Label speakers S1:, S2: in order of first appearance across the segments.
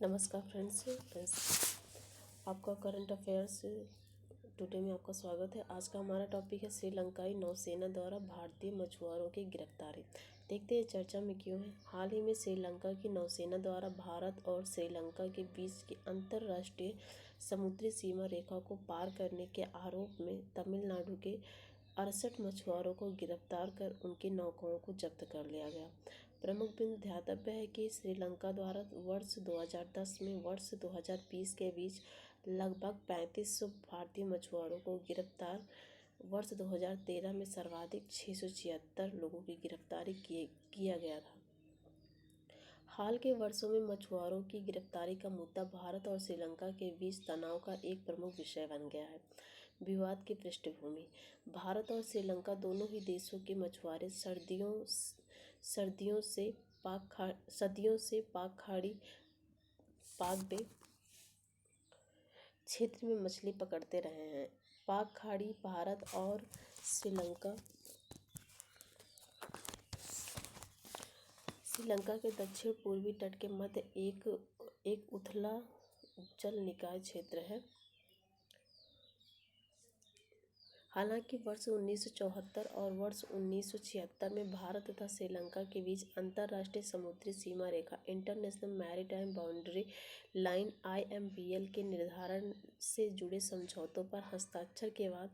S1: नमस्कार फ्रेंड्स आपका current affairs today में आपका स्वागत है। आज का हमारा टॉपिक है श्रीलंकाई नौसेना द्वारा भारतीय मछुआरों की गिरफ्तारी। देखते हैं चर्चा में क्यों है। हाल ही में श्रीलंका की नौसेना द्वारा भारत और श्रीलंका के बीच की अंतर्राष्ट्रीय समुद्री सीमा रेखा को पार करने के आरोप में तमिलनाडु के 68 मछुआरों को गिरफ्तार कर उनकी नौकाओं को जब्त कर लिया गया। प्रमुख बिंदु ध्यातव्य है कि श्रीलंका द्वारा वर्ष 2010 में वर्ष 2020 के बीच लगभग 3500 भारतीय मछुआरों को गिरफ्तार वर्ष 2013 में सर्वाधिक 676 लोगों की गिरफ्तारी किया गया था। हाल के वर्षों में मछुआरों की गिरफ्तारी का मुद्दा भारत और श्रीलंका के बीच तनाव का एक प्रमुख विषय बन गया है। विवाद की पृष्ठभूमि। भारत और श्रीलंका दोनों ही देशों के मछुआरे सदियों से पाक बे क्षेत्र में मछली पकड़ते रहे हैं। पाक खाड़ी भारत और श्रीलंका के दक्षिण पूर्वी तट के मध्य एक उथला जल निकाय क्षेत्र है। हालांकि वर्ष 1974 और वर्ष 1976 में भारत तथा श्रीलंका के बीच अंतर्राष्ट्रीय समुद्री सीमा रेखा international maritime boundary line (IMBL) के निर्धारण से जुड़े समझौतों पर हस्ताक्षर के बाद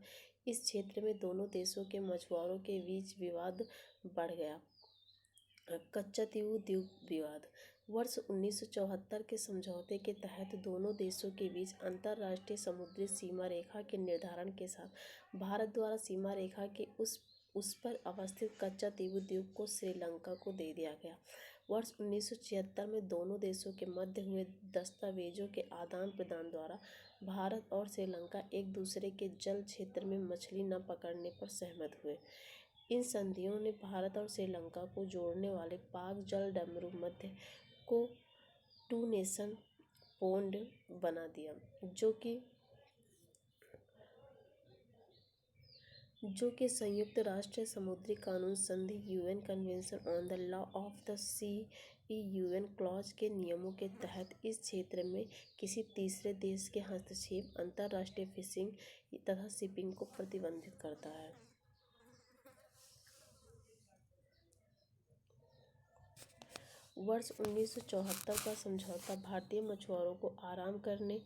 S1: इस क्षेत्र में दोनों देशों के मछुआरों के बीच विवाद बढ़ गया। कच्चातीव द्वीप विवाद। वर्ष 1974 के समझौते के तहत दोनों देशों के बीच अंतर्राष्ट्रीय समुद्री सीमा रेखा के निर्धारण के साथ भारत द्वारा सीमा रेखा के उस पर अवस्थित कच्चातीव द्वीप को श्रीलंका को दे दिया गया। वर्ष 1976 में दोनों देशों के मध्य हुए दस्तावेजों के आदान प्रदान द्वारा भारत और श्रीलंका एक दूसरे के जल क्षेत्र में मछली न पकड़ने पर सहमत हुए। इन संधियों ने भारत और श्रीलंका को जोड़ने वाले पाक जल डमरू मध्य को टू नेशन पोंड बना दिया, जो कि संयुक्त राष्ट्र समुद्री कानून संधि UN convention on the law of the sea UN clause के नियमों के तहत इस क्षेत्र में किसी तीसरे देश के हस्तक्षेप, अंतर्राष्ट्रीय फिशिंग तथा शिपिंग को प्रतिबंधित करता है। वर्ष 1974 का समझौता भारतीय मछुआरों को आराम करने,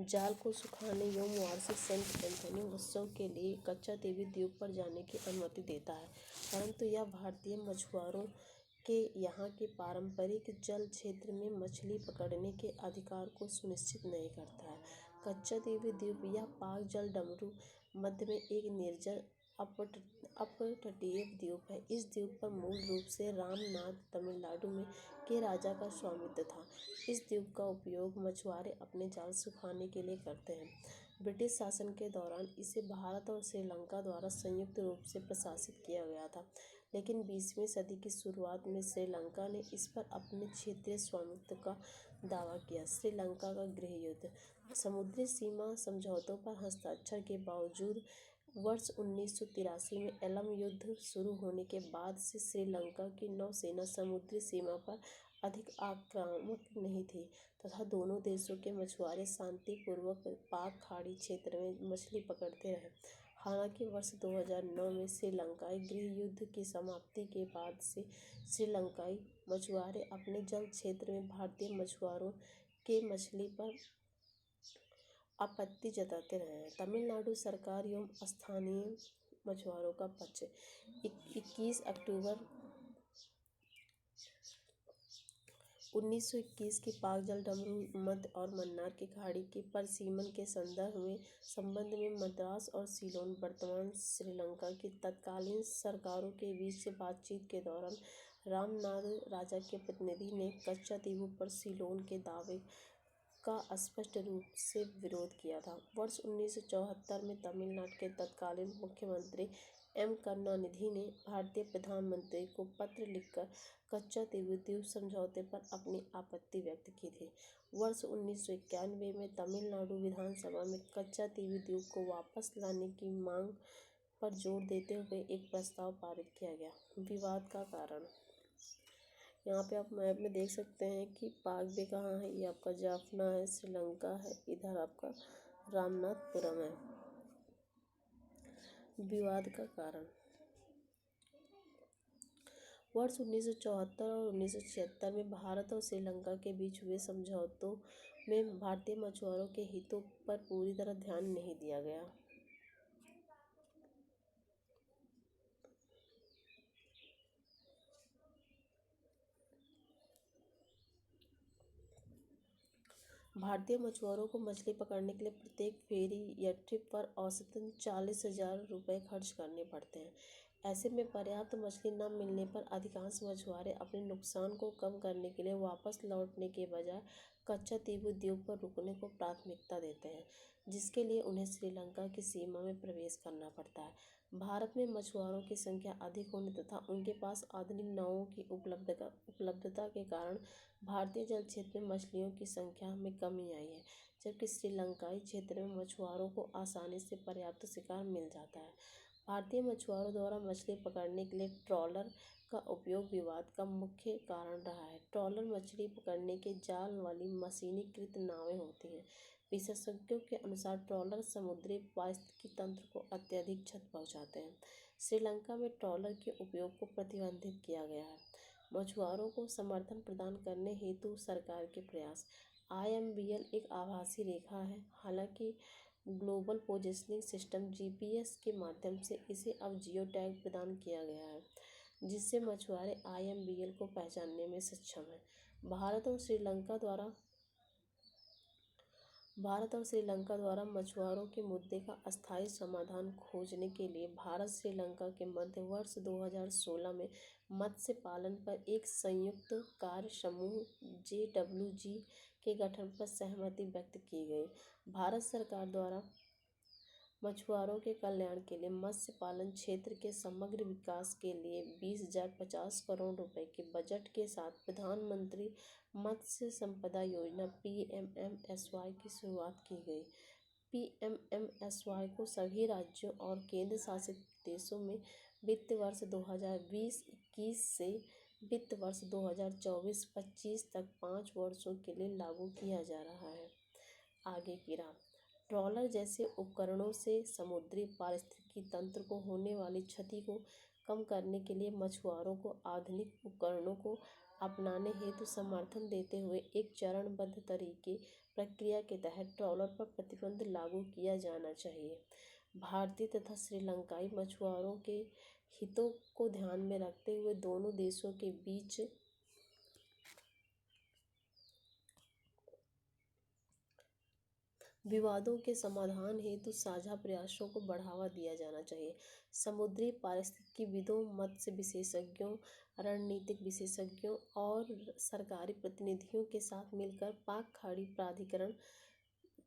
S1: जाल को सुखाने एवं वार्षिक सेंट एंथनी उत्सव के लिए कच्चातीव द्वीप पर जाने की अनुमति देता है, परंतु यह भारतीय मछुआरों के यहाँ के पारंपरिक जल क्षेत्र में मछली पकड़ने के अधिकार को सुनिश्चित नहीं करता है। कच्चातीव द्वीप यह पाक जल डमरू मध्य में एक निर्जन अपतटीय द्वीप है। इस द्वीप पर मूल रूप से रामनाथ तमिलनाडु में के राजा का स्वामित्व था। इस द्वीप का उपयोग मछुआरे अपने जाल सुखाने के लिए करते हैं। ब्रिटिश शासन के दौरान इसे भारत और श्रीलंका द्वारा संयुक्त रूप से प्रशासित किया गया था, लेकिन 20वीं सदी की शुरुआत में श्रीलंका ने इस पर अपने क्षेत्रीय स्वामित्व का दावा किया। श्रीलंका का गृह युद्ध। समुद्री सीमा समझौतों पर हस्ताक्षर के बावजूद वर्ष 1983 में एलम युद्ध शुरू होने के बाद से श्रीलंका की नौसेना समुद्री सीमा पर अधिक आक्रामक नहीं थी तथा दोनों देशों के मछुआरे शांतिपूर्वक पाक खाड़ी क्षेत्र में मछली पकड़ते रहे। हालांकि वर्ष 2009 में श्रीलंकाई गृह युद्ध की समाप्ति के बाद से श्रीलंकाई मछुआरे अपने जल क्षेत्र में भारतीय मछुआरों के मछली पर आपत्ति जताते रहे हैं। तमिलनाडु सरकार एवं स्थानीय मछुआरों का पक्ष। 21 अक्टूबर 1921 की पाक जल डमरू मध्य और मन्नार की खाड़ी के परिसीमन के संबंध में मद्रास और सीलोन वर्तमान श्रीलंका की तत्कालीन सरकारों के बीच बातचीत के दौरान रामनाथ राजा के प्रतिनिधि ने कच्चातीव पर सीलोन के दावे का स्पष्ट रूप से विरोध किया था। वर्ष 1974 में तमिलनाडु के तत्कालीन मुख्यमंत्री M. करुणानिधि ने भारतीय प्रधानमंत्री को पत्र लिखकर कच्चातीव द्वीप समझौते पर अपनी आपत्ति व्यक्त की थी। वर्ष 1991 में तमिलनाडु विधानसभा में कच्चातीव द्वीप को वापस लाने की मांग पर जोर देते हुए एक प्रस्ताव पारित किया गया। विवाद का कारण। यहाँ पे आप मैप में देख सकते हैं कि पाक बे कहाँ है। ये आपका जाफना है, श्रीलंका है, इधर आपका रामनाथपुरम है। विवाद का कारण। वर्ष 1974 और 1976 में भारत और श्रीलंका के बीच हुए समझौतों में भारतीय मछुआरों के हितों पर पूरी तरह ध्यान नहीं दिया गया। भारतीय मछुआरों को मछली पकड़ने के लिए प्रत्येक फेरी या ट्रिप पर औसतन 40,000 रुपये खर्च करने पड़ते हैं। ऐसे में पर्याप्त मछली न मिलने पर अधिकांश मछुआरे अपने नुकसान को कम करने के लिए वापस लौटने के बजाय कच्चा तीव्र उद्योग पर रुकने को प्राथमिकता देते हैं, जिसके लिए उन्हें श्रीलंका की सीमा में प्रवेश करना पड़ता है। भारत में मछुआरों की संख्या अधिक होने तथा उनके पास आधुनिक नावों की उपलब्धता के कारण भारतीय जल क्षेत्र में मछलियों की संख्या में कमी आई है, जबकि श्रीलंकाई क्षेत्र में मछुआरों को आसानी से पर्याप्त शिकार मिल जाता है। भारतीय मछुआरों द्वारा मछली पकड़ने के लिए ट्रॉलर का उपयोग विवाद का मुख्य कारण रहा है। ट्रॉलर मछली पकड़ने के जाल वाली मशीनीकृत नावें होती हैं। विशेषज्ञों के अनुसार ट्रॉलर समुद्री पारिस्थितिकी तंत्र को अत्यधिक क्षति पहुंचाते हैं। श्रीलंका में ट्रॉलर के उपयोग को प्रतिबंधित किया गया है। मछुआरों को समर्थन प्रदान करने हेतु सरकार के प्रयास। IMBL एक आभासी रेखा है। हालांकि ग्लोबल पोजिशनिंग सिस्टम GPS के माध्यम से इसे अब जियो टैग प्रदान किया गया है, जिससे मछुआरे IMBL को पहचानने में सक्षम हैं। भारत और श्रीलंका द्वारा मछुआरों के मुद्दे का अस्थायी समाधान खोजने के लिए भारत श्रीलंका के मध्य वर्ष 2016 में मत्स्य पालन पर एक संयुक्त कार्य समूह JWG के गठन पर सहमति व्यक्त की गई। भारत सरकार द्वारा मछुआरों के कल्याण के लिए मत्स्य पालन क्षेत्र के समग्र विकास के लिए 20,050 करोड़ रुपए के बजट के साथ प्रधानमंत्री मत्स्य संपदा योजना PMMSY की शुरुआत की गई। PMMSY को सभी राज्यों और केंद्र शासित प्रदेशों में वित्त वर्ष 2020-21 से वित्त वर्ष 2024-25 तक 5 वर्षों के लिए लागू किया जा रहा है। आगे की राह। ट्रॉलर जैसे उपकरणों से समुद्री पारिस्थितिकी तंत्र को होने वाली क्षति को कम करने के लिए मछुआरों को आधुनिक उपकरणों को अपनाने हेतु समर्थन देते हुए एक चरणबद्ध प्रक्रिया के तहत ट्रॉलर पर प्रतिबंध लागू किया जाना चाहिए। भारतीय तथा श्रीलंकाई मछुआरों के हितों को ध्यान में रखते हुए दोनों देशों के बीच विवादों के समाधान हेतु साझा प्रयासों को बढ़ावा दिया जाना चाहिए। समुद्री पारिस्थितिकीविदों, मत्स्य विशेषज्ञों, रणनीतिक विशेषज्ञों और सरकारी प्रतिनिधियों के साथ मिलकर पाक खाड़ी प्राधिकरण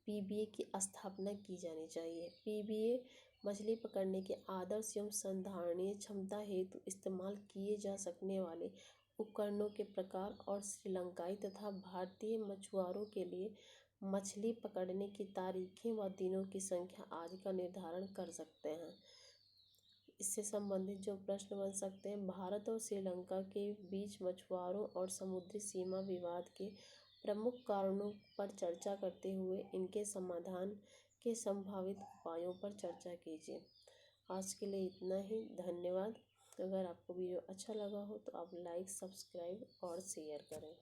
S1: PBA की स्थापना की जानी चाहिए। PBA मछली पकड़ने के आदर्श एवं संधारणीय क्षमता हेतु इस्तेमाल किए जा सकने वाले उपकरणों के प्रकार और श्रीलंकाई तथा भारतीय मछुआरों के लिए मछली पकड़ने की तारीखें व दिनों की संख्या आदि का निर्धारण कर सकते हैं। इससे संबंधित जो प्रश्न बन सकते हैं, भारत और श्रीलंका के बीच मछुआरों और समुद्री सीमा विवाद के प्रमुख कारणों पर चर्चा करते हुए इनके समाधान के संभावित उपायों पर चर्चा कीजिए। आज के लिए इतना ही। धन्यवाद। अगर आपको वीडियो अच्छा लगा हो तो आप लाइक, सब्सक्राइब और शेयर करें।